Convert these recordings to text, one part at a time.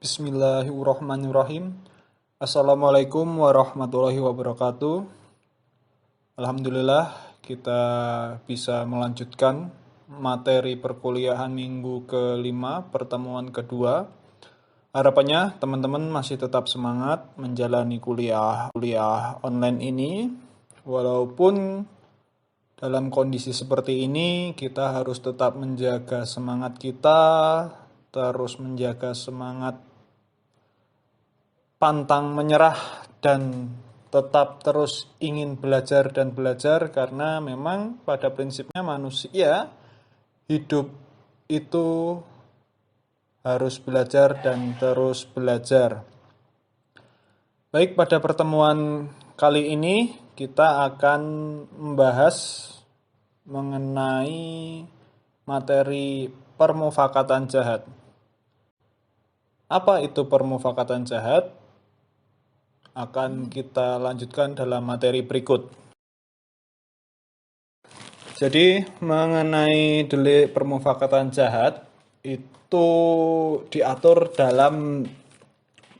Bismillahirrahmanirrahim. Assalamualaikum warahmatullahi wabarakatuh. Alhamdulillah kita bisa melanjutkan materi perkuliahan minggu kelima, pertemuan kedua. Harapannya teman-teman masih tetap semangat menjalani kuliah online ini. Walaupun dalam kondisi seperti ini kita harus tetap menjaga semangat kita, terus menjaga semangat pantang menyerah dan tetap terus ingin belajar dan belajar, karena memang pada prinsipnya manusia hidup itu harus belajar dan terus belajar. Baik, pada pertemuan kali ini kita akan membahas mengenai materi permufakatan jahat. Apa itu permufakatan jahat? Akan kita lanjutkan dalam materi berikut. Jadi mengenai delik permufakatan jahat itu diatur dalam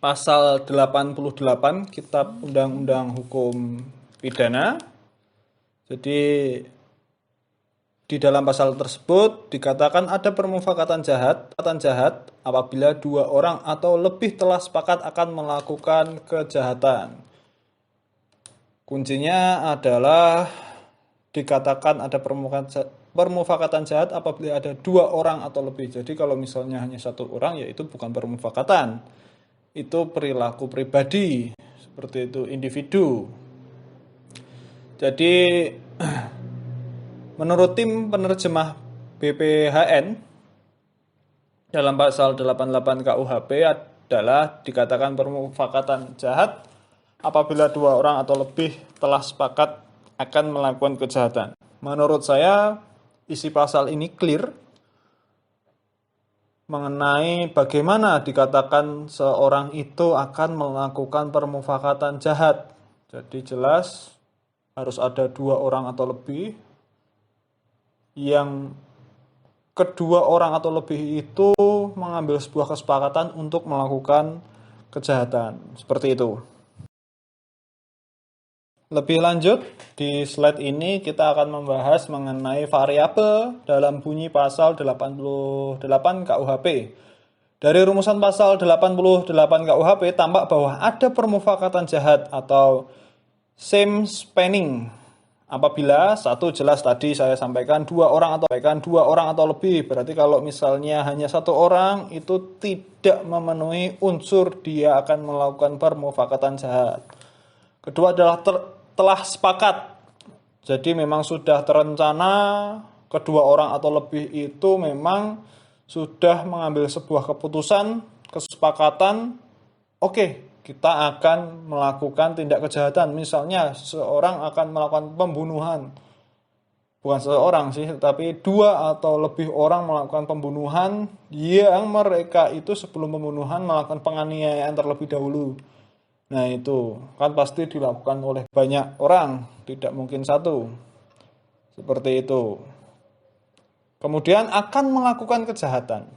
pasal 88 Kitab Undang-Undang Hukum Pidana. Jadi di dalam pasal tersebut dikatakan ada permufakatan jahat apabila dua orang atau lebih telah sepakat akan melakukan kejahatan. Kuncinya adalah dikatakan ada permufakatan jahat apabila ada dua orang atau lebih. Jadi kalau misalnya hanya satu orang, ya itu bukan permufakatan. Itu perilaku pribadi, seperti itu, individu. Jadi menurut tim penerjemah BPHN dalam pasal 88 KUHP adalah dikatakan permufakatan jahat apabila dua orang atau lebih telah sepakat akan melakukan kejahatan. Menurut saya isi pasal ini clear mengenai bagaimana dikatakan seorang itu akan melakukan permufakatan jahat. Jadi jelas harus ada dua orang atau lebih, yang kedua orang atau lebih itu mengambil sebuah kesepakatan untuk melakukan kejahatan. Seperti itu. Lebih lanjut, di slide ini kita akan membahas mengenai variabel dalam bunyi pasal 88 KUHP. Dari rumusan pasal 88 KUHP tampak bahwa ada permufakatan jahat atau same spanning apabila satu, jelas tadi saya sampaikan dua orang atau lebih. Berarti kalau misalnya hanya satu orang itu tidak memenuhi unsur dia akan melakukan permufakatan jahat. Kedua adalah telah sepakat. Jadi memang sudah terencana, kedua orang atau lebih itu memang sudah mengambil sebuah keputusan, kesepakatan, oke, kita akan melakukan tindak kejahatan. Misalnya seorang akan melakukan pembunuhan. Bukan seorang sih, tapi dua atau lebih orang melakukan pembunuhan yang mereka itu sebelum pembunuhan melakukan penganiayaan terlebih dahulu. Nah itu kan pasti dilakukan oleh banyak orang, tidak mungkin satu. Seperti itu. Kemudian akan melakukan kejahatan.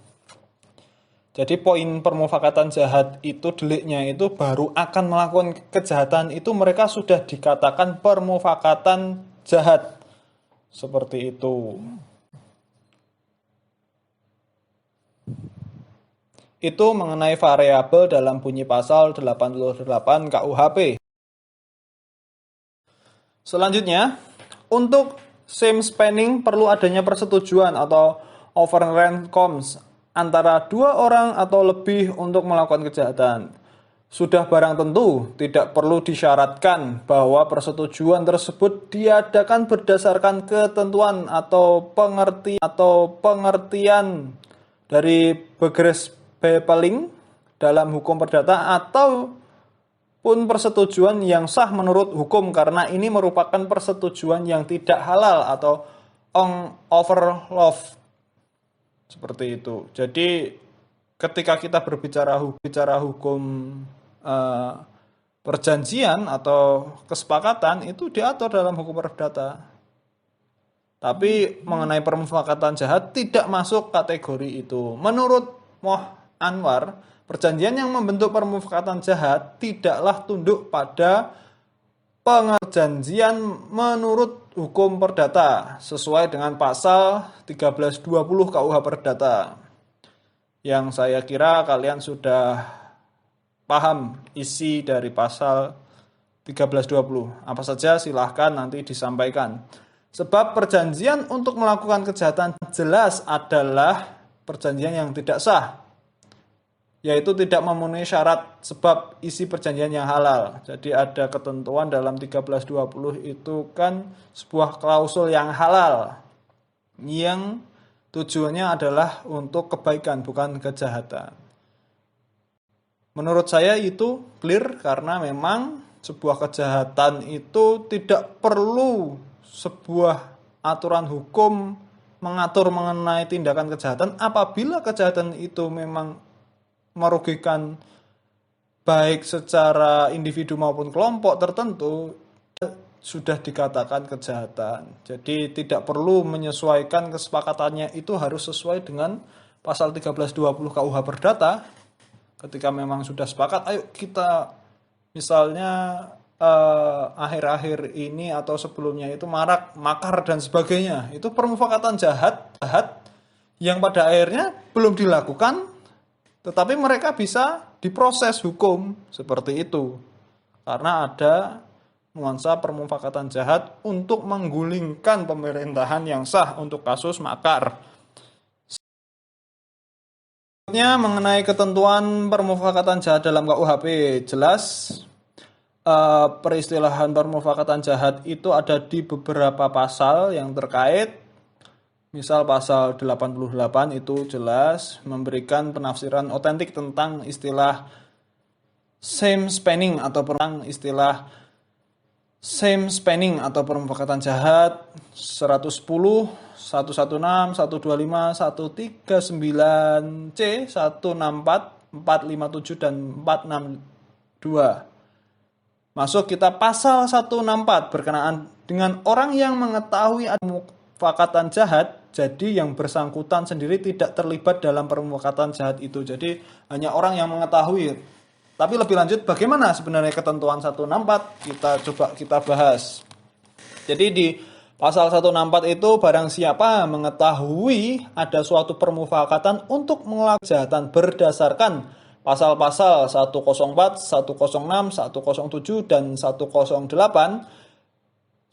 Jadi poin permufakatan jahat itu deliknya itu baru akan melakukan kejahatan, itu mereka sudah dikatakan permufakatan jahat. Seperti itu. Itu mengenai variabel dalam bunyi pasal 88 KUHP. Selanjutnya, untuk same spanning perlu adanya persetujuan atau overrent comes antara dua orang atau lebih untuk melakukan kejahatan. Sudah barang tentu tidak perlu disyaratkan bahwa persetujuan tersebut diadakan berdasarkan ketentuan atau pengertian dari Begres Bepeling dalam hukum perdata atau pun persetujuan yang sah menurut hukum, karena ini merupakan persetujuan yang tidak halal atau overlove. Seperti itu. Jadi ketika kita berbicara hukum perjanjian atau kesepakatan itu diatur dalam hukum perdata. Tapi mengenai permufakatan jahat tidak masuk kategori itu. Menurut Anwar, perjanjian yang membentuk permufakatan jahat tidaklah tunduk pada perjanjian menurut hukum perdata sesuai dengan pasal 1320 KUH Perdata. Yang saya kira kalian sudah paham isi dari pasal 1320. Apa saja silahkan nanti disampaikan. Sebab perjanjian untuk melakukan kejahatan jelas adalah perjanjian yang tidak sah, yaitu tidak memenuhi syarat sebab isi perjanjian yang halal. Jadi ada ketentuan dalam 1320 itu kan sebuah klausul yang halal, yang tujuannya adalah untuk kebaikan, bukan kejahatan. Menurut saya itu clear karena memang sebuah kejahatan itu tidak perlu sebuah aturan hukum mengatur mengenai tindakan kejahatan apabila kejahatan itu memang merugikan baik secara individu maupun kelompok tertentu sudah dikatakan kejahatan. Jadi tidak perlu menyesuaikan kesepakatannya, itu harus sesuai dengan pasal 1320 KUH Perdata. Ketika memang sudah sepakat, ayo kita misalnya akhir-akhir ini atau sebelumnya itu makar dan sebagainya. Itu permufakatan jahat yang pada akhirnya belum dilakukan, tetapi mereka bisa diproses hukum seperti itu. Karena ada nuansa permufakatan jahat untuk menggulingkan pemerintahan yang sah untuk kasus makar. Mengenai ketentuan permufakatan jahat dalam KUHP, jelas peristilahan permufakatan jahat itu ada di beberapa pasal yang terkait. Misal pasal 88 itu jelas memberikan penafsiran otentik tentang istilah same spanning atau permufakatan jahat. 110, 116, 125, 139C, 164, 457 dan 462. Masuk kita pasal 164 berkenaan dengan orang yang mengetahui ada permufakatan jahat, jadi yang bersangkutan sendiri tidak terlibat dalam permufakatan jahat itu. Jadi hanya orang yang mengetahui. Tapi lebih lanjut bagaimana sebenarnya ketentuan 164 kita bahas. Jadi di pasal 164 itu barang siapa mengetahui ada suatu permufakatan untuk melakukan kejahatan berdasarkan pasal-pasal 104, 106, 107, dan 108,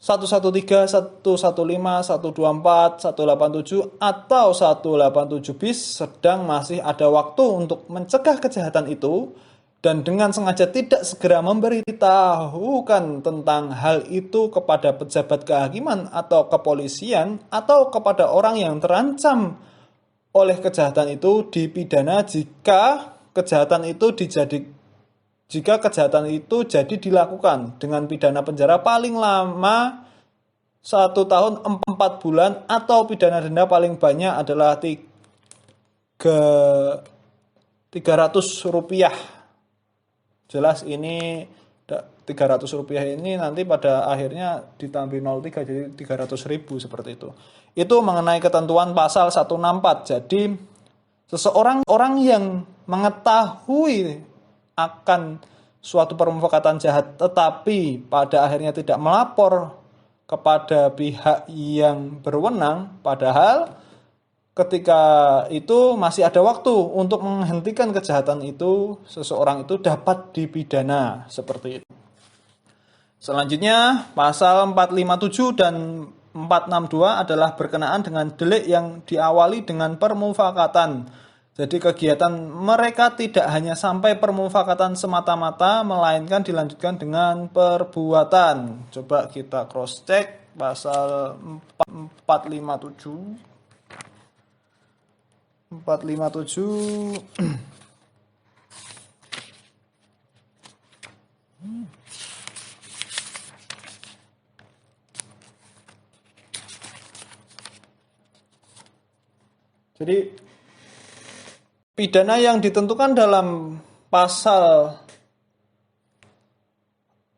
113, 115, 124, 187, atau 187 bis sedang masih ada waktu untuk mencegah kejahatan itu dan dengan sengaja tidak segera memberitahukan tentang hal itu kepada pejabat kehakiman atau kepolisian atau kepada orang yang terancam oleh kejahatan itu dipidana jika kejahatan itu jadi dilakukan dengan pidana penjara paling lama 1 tahun 4 bulan atau pidana denda paling banyak adalah 300 rupiah. Jelas ini 300 rupiah ini nanti pada akhirnya ditambah 03 jadi 300.000 seperti itu. Itu mengenai ketentuan pasal 164. Jadi orang yang mengetahui akan suatu permufakatan jahat tetapi pada akhirnya tidak melapor kepada pihak yang berwenang, padahal ketika itu masih ada waktu untuk menghentikan kejahatan itu, seseorang itu dapat dipidana seperti itu. Selanjutnya pasal 457 dan 462 adalah berkenaan dengan delik yang diawali dengan permufakatan. Jadi kegiatan mereka tidak hanya sampai permufakatan semata-mata, melainkan dilanjutkan dengan perbuatan. Coba kita cross check pasal 457. 457. Jadi pidana yang ditentukan dalam pasal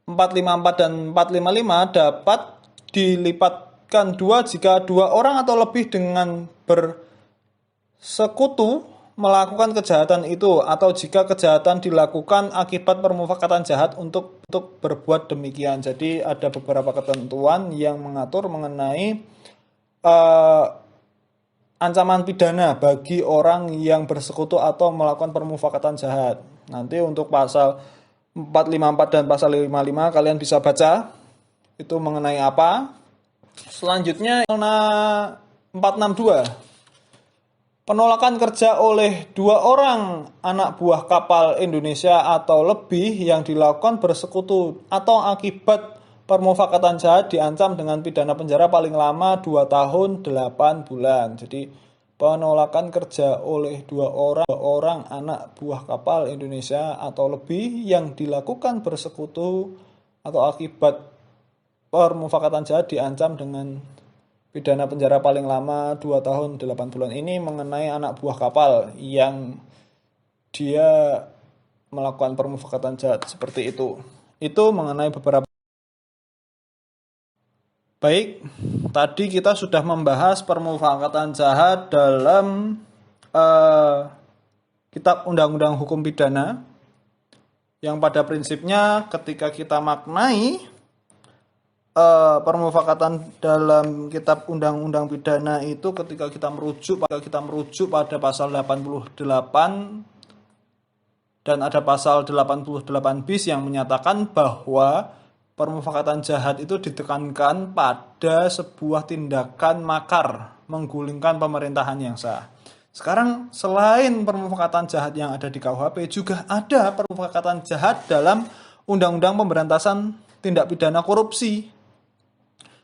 454 dan 455 dapat dilipatkan 2 jika 2 orang atau lebih dengan bersekutu melakukan kejahatan itu atau jika kejahatan dilakukan akibat permufakatan jahat untuk berbuat demikian. Jadi ada beberapa ketentuan yang mengatur mengenai ancaman pidana bagi orang yang bersekutu atau melakukan permufakatan jahat. Nanti untuk pasal 454 dan pasal 55 kalian bisa baca itu mengenai apa. Selanjutnya 462. Penolakan kerja oleh 2 orang anak buah kapal Indonesia atau lebih yang dilakukan bersekutu atau akibat permufakatan jahat diancam dengan pidana penjara paling lama 2 tahun 8 bulan. Jadi penolakan kerja oleh 2 orang anak buah kapal Indonesia atau lebih yang dilakukan bersekutu atau akibat permufakatan jahat diancam dengan pidana penjara paling lama 2 tahun 8 bulan. Ini mengenai anak buah kapal yang dia melakukan permufakatan jahat seperti itu. Itu mengenai beberapa. Baik, tadi kita sudah membahas permufakatan jahat dalam Kitab Undang-Undang Hukum Pidana, yang pada prinsipnya ketika kita maknai permufakatan dalam Kitab Undang-Undang Pidana itu ketika kita merujuk pada pasal 88 dan ada pasal 88 bis yang menyatakan bahwa permufakatan jahat itu ditekankan pada sebuah tindakan makar menggulingkan pemerintahan yang sah. Sekarang selain permufakatan jahat yang ada di KUHP juga ada permufakatan jahat dalam Undang-Undang Pemberantasan Tindak Pidana Korupsi.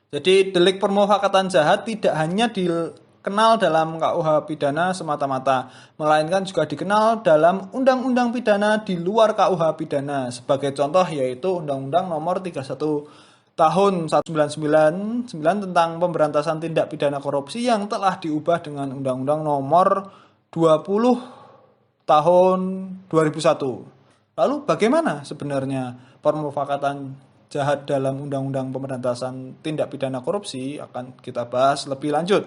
Jadi delik permufakatan jahat tidak hanya dikenal dalam KUH pidana semata-mata, melainkan juga dikenal dalam undang-undang pidana di luar KUH pidana. Sebagai contoh yaitu Undang-Undang Nomor 31 Tahun 1999 tentang pemberantasan tindak pidana korupsi yang telah diubah dengan Undang-Undang Nomor 20 Tahun 2001. Lalu bagaimana sebenarnya permufakatan jahat dalam Undang-Undang Pemberantasan Tindak Pidana Korupsi? Akan kita bahas lebih lanjut.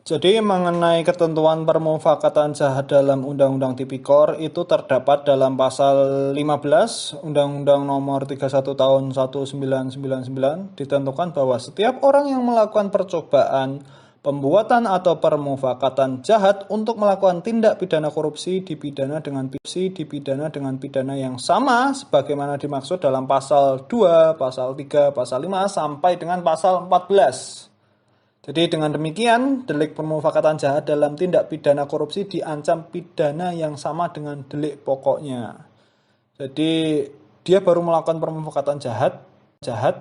Jadi mengenai ketentuan permufakatan jahat dalam Undang-Undang Tipikor itu terdapat dalam pasal 15 Undang-Undang Nomor 31 Tahun 1999 ditentukan bahwa setiap orang yang melakukan percobaan pembuatan atau permufakatan jahat untuk melakukan tindak pidana korupsi dipidana dengan pidana yang sama sebagaimana dimaksud dalam pasal 2, pasal 3, pasal 5 sampai dengan pasal 14. Jadi dengan demikian delik permufakatan jahat dalam tindak pidana korupsi diancam pidana yang sama dengan delik pokoknya. Jadi dia baru melakukan permufakatan jahat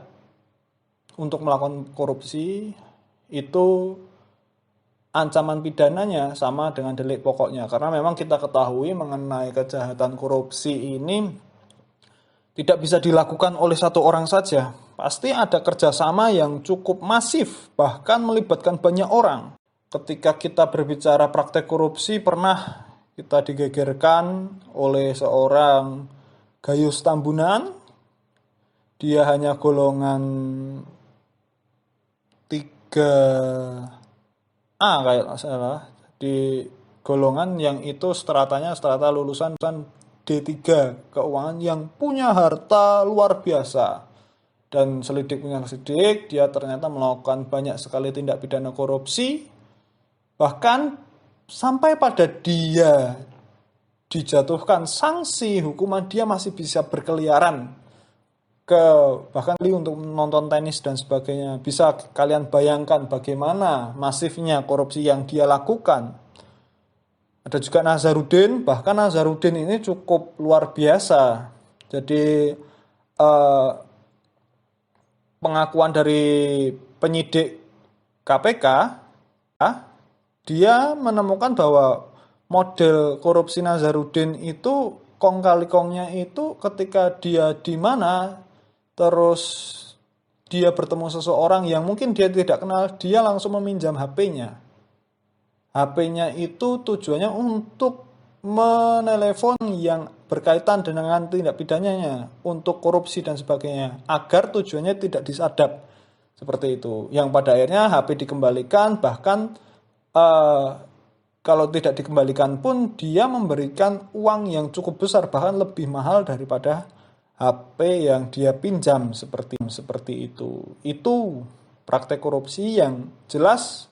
untuk melakukan korupsi itu ancaman pidananya sama dengan delik pokoknya. Karena memang kita ketahui mengenai kejahatan korupsi ini tidak bisa dilakukan oleh satu orang saja. Pasti ada kerjasama yang cukup masif, bahkan melibatkan banyak orang. Ketika kita berbicara praktek korupsi, pernah kita digegerkan oleh seorang Gayus Tambunan. Dia hanya golongan 3A kayak salah, di golongan yang itu stratanya strata lulusan D3 keuangan yang punya harta luar biasa. Dan selidik dia ternyata melakukan banyak sekali tindak pidana korupsi. Bahkan sampai pada dia dijatuhkan sanksi hukuman, dia masih bisa berkeliaran bahkan untuk menonton tenis dan sebagainya. Bisa kalian bayangkan bagaimana masifnya korupsi yang dia lakukan. Ada juga Nazarudin, bahkan Nazarudin ini cukup luar biasa. Jadi pengakuan dari penyidik KPK, dia menemukan bahwa model korupsi Nazarudin itu kong kali kongnya itu ketika dia di mana terus dia bertemu seseorang yang mungkin dia tidak kenal, dia langsung meminjam HP-nya. HP-nya itu tujuannya untuk menelepon yang berkaitan dengan tindak pidananya, untuk korupsi dan sebagainya, agar tujuannya tidak disadap. Seperti itu. Yang pada akhirnya HP dikembalikan, bahkan kalau tidak dikembalikan pun dia memberikan uang yang cukup besar, bahkan lebih mahal daripada HP yang dia pinjam, seperti itu. Itu praktek korupsi yang jelas.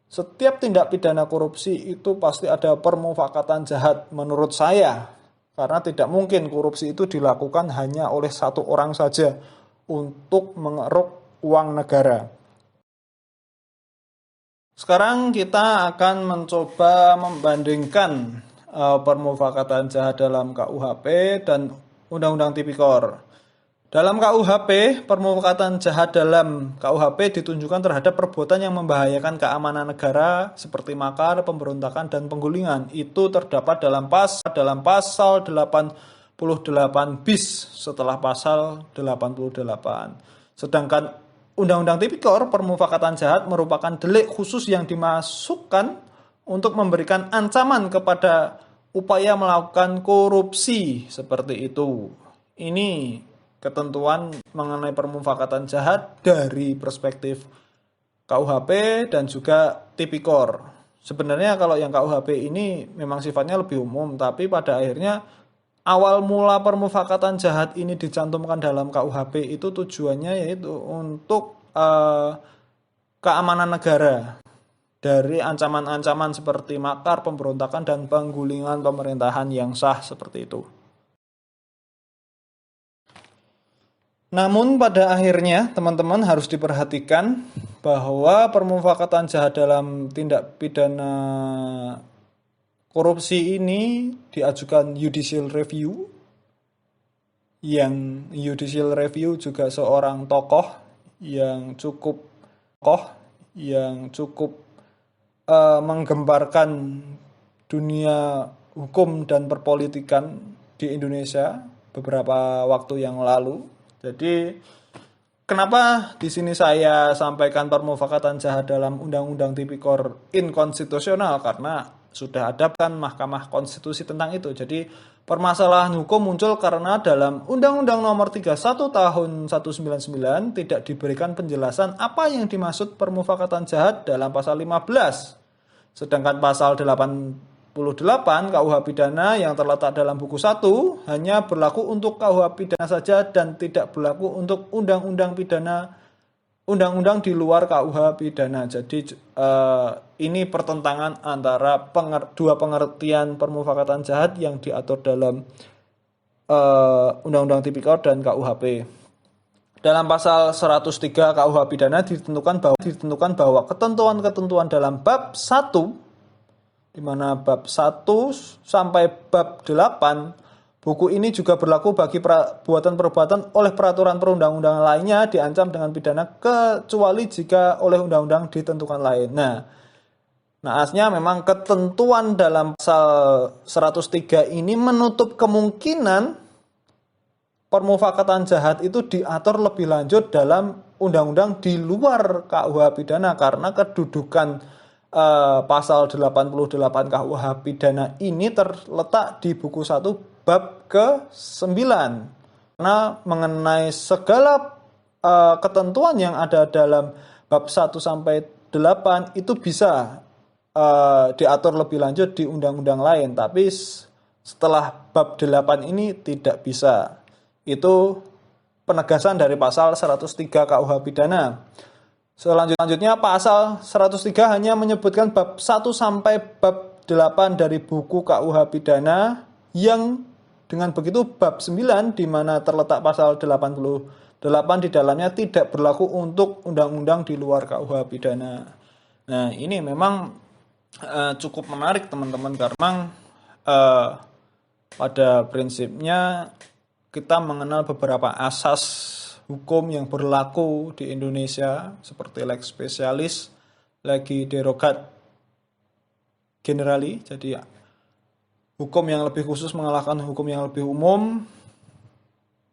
Setiap tindak pidana korupsi itu pasti ada permufakatan jahat menurut saya. Karena tidak mungkin korupsi itu dilakukan hanya oleh satu orang saja untuk mengeruk uang negara. Sekarang kita akan mencoba membandingkan permufakatan jahat dalam KUHP dan Undang-Undang Tipikor. Dalam KUHP, permufakatan jahat dalam KUHP ditunjukkan terhadap perbuatan yang membahayakan keamanan negara seperti makar, pemberontakan, dan penggulingan. Itu terdapat dalam pasal 88 bis setelah pasal 88. Sedangkan Undang-Undang Tipikor, permufakatan jahat merupakan delik khusus yang dimasukkan untuk memberikan ancaman kepada upaya melakukan korupsi seperti itu. Ini ketentuan mengenai permufakatan jahat dari perspektif KUHP dan juga Tipikor. Sebenarnya kalau yang KUHP ini memang sifatnya lebih umum, tapi pada akhirnya awal mula permufakatan jahat ini dicantumkan dalam KUHP itu tujuannya yaitu untuk keamanan negara dari ancaman-ancaman seperti makar, pemberontakan, dan penggulingan pemerintahan yang sah seperti itu. Namun pada akhirnya teman-teman harus diperhatikan bahwa permufakatan jahat dalam tindak pidana korupsi ini diajukan judicial review, yang judicial review juga seorang tokoh yang cukup menggemparkan dunia hukum dan perpolitikan di Indonesia beberapa waktu yang lalu. Jadi kenapa di sini saya sampaikan permufakatan jahat dalam Undang-Undang Tipikor inkonstitusional? Karena sudah ada kan Mahkamah Konstitusi tentang itu. Jadi permasalahan hukum muncul karena dalam Undang-Undang Nomor 31 Tahun 199 tidak diberikan penjelasan apa yang dimaksud permufakatan jahat dalam pasal 15. Sedangkan pasal 88 KUH pidana yang terletak dalam buku 1 hanya berlaku untuk KUH pidana saja dan tidak berlaku untuk undang-undang di luar KUH pidana. Jadi ini pertentangan antara dua pengertian permufakatan jahat yang diatur dalam Undang-Undang Tipikor dan KUHP. Dalam pasal 103 KUH pidana ditentukan bahwa ketentuan-ketentuan dalam bab 1 di mana bab 1 sampai bab 8 buku ini juga berlaku bagi perbuatan-perbuatan oleh peraturan perundang-undangan lainnya diancam dengan pidana kecuali jika oleh undang-undang ditentukan lain. Naasnya memang ketentuan dalam pasal 103 ini menutup kemungkinan permufakatan jahat itu diatur lebih lanjut dalam undang-undang di luar KUH pidana karena kedudukan pasal 88 KUH pidana ini terletak di buku 1 bab ke-9. Karena mengenai segala ketentuan yang ada dalam bab 1 sampai 8 itu bisa diatur lebih lanjut di undang-undang lain, tapi setelah bab 8 ini tidak bisa. Itu penegasan dari pasal 103 KUH pidana. Selanjutnya pasal 103 hanya menyebutkan bab 1 sampai bab 8 dari buku KUH pidana yang dengan begitu bab 9 di mana terletak pasal 88 di dalamnya tidak berlaku untuk undang-undang di luar KUH pidana. Nah, ini memang cukup menarik teman-teman karena pada prinsipnya kita mengenal beberapa asas hukum yang berlaku di Indonesia seperti lex specialis, legi derogat generali, jadi hukum yang lebih khusus mengalahkan hukum yang lebih umum,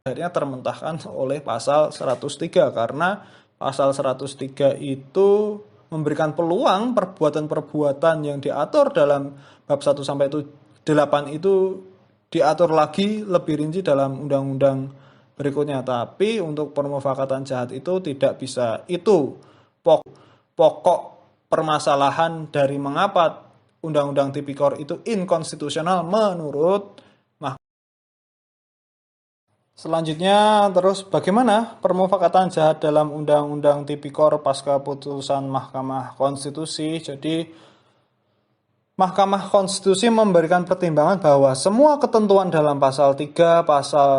akhirnya termentahkan oleh pasal 103 karena pasal 103 itu memberikan peluang perbuatan-perbuatan yang diatur dalam bab 1 sampai 8 itu diatur lagi lebih rinci dalam undang-undang berikutnya, tapi untuk permufakatan jahat itu tidak bisa. Itu pokok permasalahan dari mengapa Undang-Undang Tipikor itu inkonstitusional menurut Mahkamah. Selanjutnya terus bagaimana permufakatan jahat dalam Undang-Undang Tipikor pasca putusan Mahkamah Konstitusi. Jadi Mahkamah Konstitusi memberikan pertimbangan bahwa semua ketentuan dalam pasal 3, pasal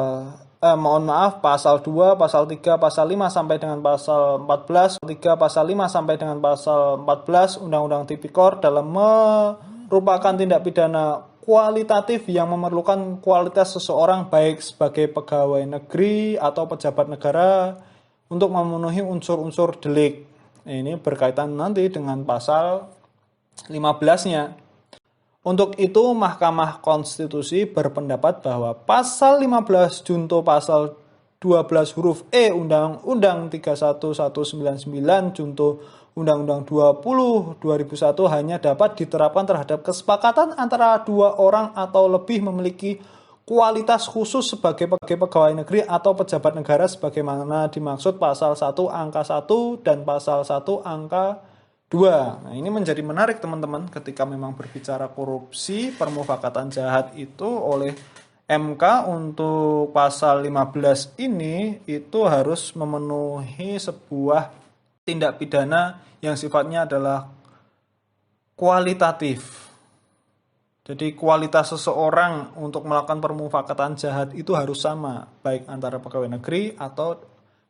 2, pasal 3, pasal 5 sampai dengan pasal 14, 3 pasal 5 sampai dengan pasal 14 Undang-Undang Tipikor dalam merupakan tindak pidana kualitatif yang memerlukan kualitas seseorang baik sebagai pegawai negeri atau pejabat negara untuk memenuhi unsur-unsur delik. Ini berkaitan nanti dengan pasal 15-nya. Untuk itu, Mahkamah Konstitusi berpendapat bahwa pasal 15 junto pasal 12 huruf E Undang-Undang 31199 junto Undang-Undang 20 2001 hanya dapat diterapkan terhadap kesepakatan antara dua orang atau lebih memiliki kualitas khusus sebagai pegawai negeri atau pejabat negara sebagaimana dimaksud pasal 1 angka 1 dan pasal 1 angka 2. Nah, ini menjadi menarik teman-teman ketika memang berbicara korupsi, permufakatan jahat itu oleh MK untuk pasal 15 ini itu harus memenuhi sebuah tindak pidana yang sifatnya adalah kualitatif. Jadi kualitas seseorang untuk melakukan permufakatan jahat itu harus sama, baik antara pegawai negeri atau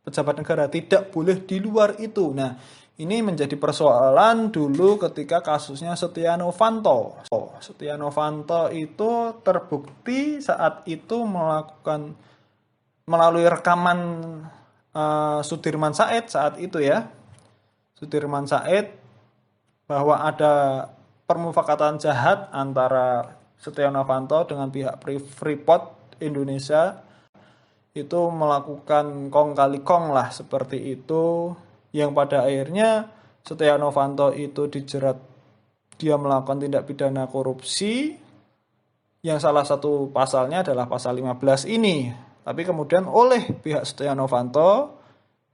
pejabat negara, tidak boleh di luar itu. Nah, ini menjadi persoalan dulu ketika kasusnya Setia Novanto. Setia Novanto itu terbukti saat itu melakukan melalui rekaman Sudirman Said saat itu ya. Sudirman Said bahwa ada permufakatan jahat antara Setia Novanto dengan pihak Freeport Indonesia, itu melakukan kong kali kong lah seperti itu, yang pada akhirnya Setia Novanto itu dijerat, dia melakukan tindak pidana korupsi yang salah satu pasalnya adalah pasal 15 ini. Tapi kemudian oleh pihak Setia Novanto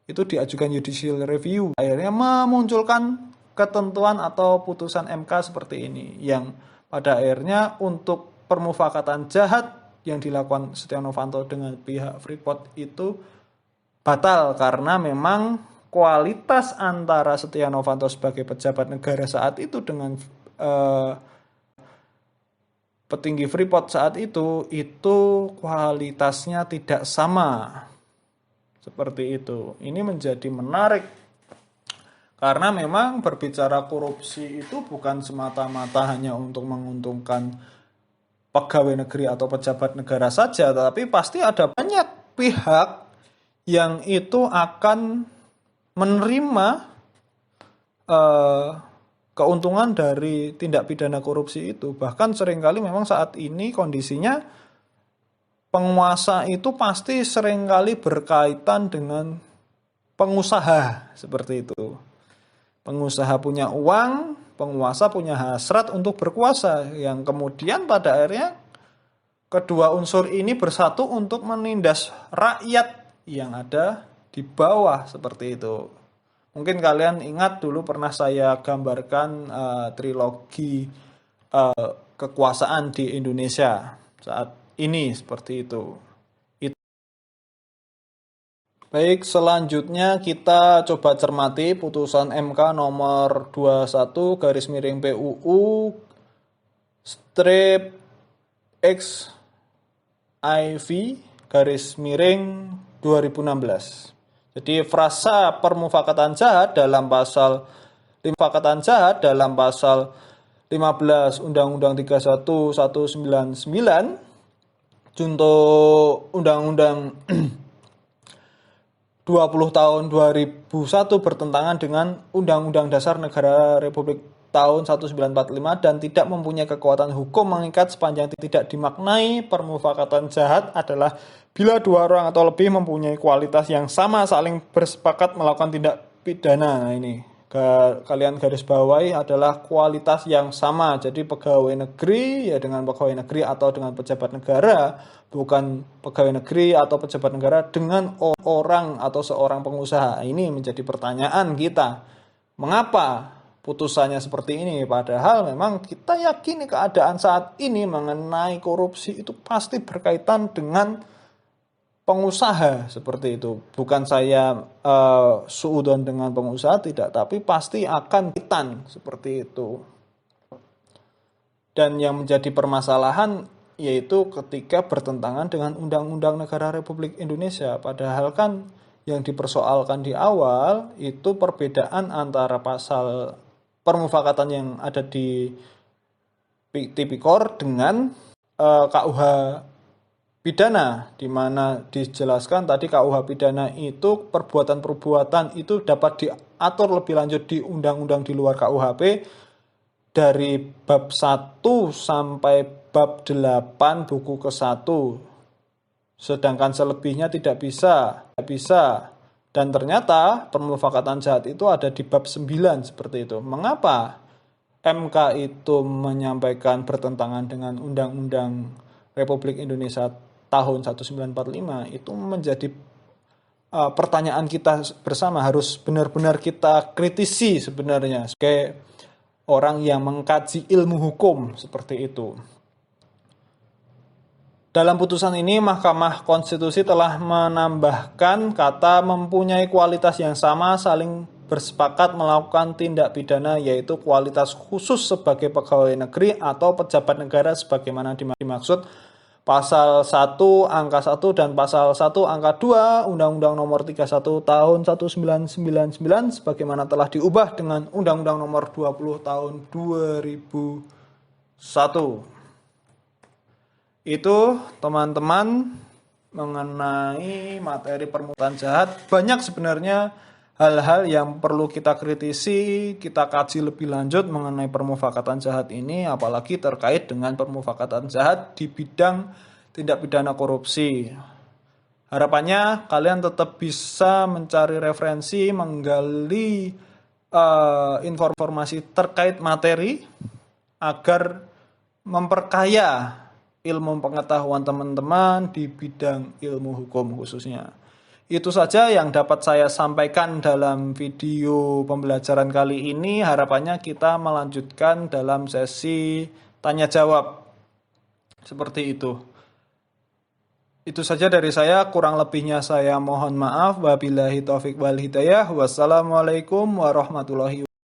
itu diajukan judicial review, akhirnya memunculkan ketentuan atau putusan MK seperti ini, yang pada akhirnya untuk permufakatan jahat yang dilakukan Setia Novanto dengan pihak Freeport itu batal karena memang kualitas antara Setia Novanto sebagai pejabat negara saat itu dengan petinggi Freeport saat itu kualitasnya tidak sama. Seperti itu. Ini menjadi menarik karena memang berbicara korupsi itu bukan semata-mata hanya untuk menguntungkan pegawai negeri atau pejabat negara saja, tapi pasti ada banyak pihak yang itu akan menerima keuntungan dari tindak pidana korupsi itu. Bahkan seringkali memang saat ini kondisinya penguasa itu pasti seringkali berkaitan dengan pengusaha seperti itu. Pengusaha punya uang, penguasa punya hasrat untuk berkuasa, yang kemudian pada akhirnya kedua unsur ini bersatu untuk menindas rakyat yang ada di bawah seperti itu. Mungkin kalian ingat dulu pernah saya gambarkan trilogi kekuasaan di Indonesia saat ini seperti itu. Baik, selanjutnya kita coba cermati putusan MK nomor 21 garis miring PUU strip X IV garis miring 2016. Jadi frasa permufakatan jahat dalam pasal 15 Undang-Undang 31 199 junto Undang-Undang 20 tahun 2001 bertentangan dengan Undang-Undang Dasar Negara Republik tahun 1945 dan tidak mempunyai kekuatan hukum mengikat sepanjang tidak dimaknai permufakatan jahat adalah bila dua orang atau lebih mempunyai kualitas yang sama saling bersepakat melakukan tindak pidana. Nah, ini kalian garis bawahi adalah kualitas yang sama. Jadi pegawai negeri ya dengan pegawai negeri atau dengan pejabat negara, bukan pegawai negeri atau pejabat negara dengan orang atau seorang pengusaha. Ini menjadi pertanyaan kita. Mengapa putusannya seperti ini. Padahal memang kita yakini keadaan saat ini mengenai korupsi itu pasti berkaitan dengan pengusaha seperti itu. Bukan saya suudon dengan pengusaha, tidak, tapi pasti akan kaitan seperti itu. Dan yang menjadi permasalahan yaitu ketika bertentangan dengan Undang-Undang Negara Republik Indonesia. Padahal kan yang dipersoalkan di awal itu perbedaan antara pasal permufakatan yang ada di Tipikor dengan KUH pidana, di mana dijelaskan tadi KUH pidana itu perbuatan-perbuatan itu dapat diatur lebih lanjut di undang-undang di luar KUHP dari bab 1 sampai bab 8 buku ke-1. Sedangkan selebihnya tidak bisa. Dan ternyata permufakatan jahat itu ada di bab 9 seperti itu. Mengapa MK itu menyampaikan bertentangan dengan Undang-Undang Republik Indonesia tahun 1945? Itu menjadi pertanyaan kita bersama, harus benar-benar kita kritisi sebenarnya sebagai orang yang mengkaji ilmu hukum seperti itu. Dalam putusan ini, Mahkamah Konstitusi telah menambahkan kata mempunyai kualitas yang sama saling bersepakat melakukan tindak pidana, yaitu kualitas khusus sebagai pegawai negeri atau pejabat negara sebagaimana dimaksud Pasal 1 angka 1 dan Pasal 1 angka 2 Undang-Undang Nomor 31 Tahun 1999 sebagaimana telah diubah dengan Undang-Undang Nomor 20 Tahun 2001. Itu teman-teman mengenai materi permukaan jahat. Banyak sebenarnya hal-hal yang perlu kita kritisi, kita kaji lebih lanjut mengenai permufakatan jahat ini, apalagi terkait dengan permufakatan jahat di bidang tindak pidana korupsi. Harapannya kalian tetap bisa mencari referensi, menggali informasi terkait materi agar memperkaya ilmu pengetahuan teman-teman di bidang ilmu hukum khususnya. Itu saja yang dapat saya sampaikan dalam video pembelajaran kali ini. Harapannya kita melanjutkan dalam sesi tanya jawab. Seperti itu. Itu saja dari saya, kurang lebihnya saya mohon maaf. Wabillahi taufiq wal hidayah. Wassalamualaikum warahmatullahi wabarakatuh.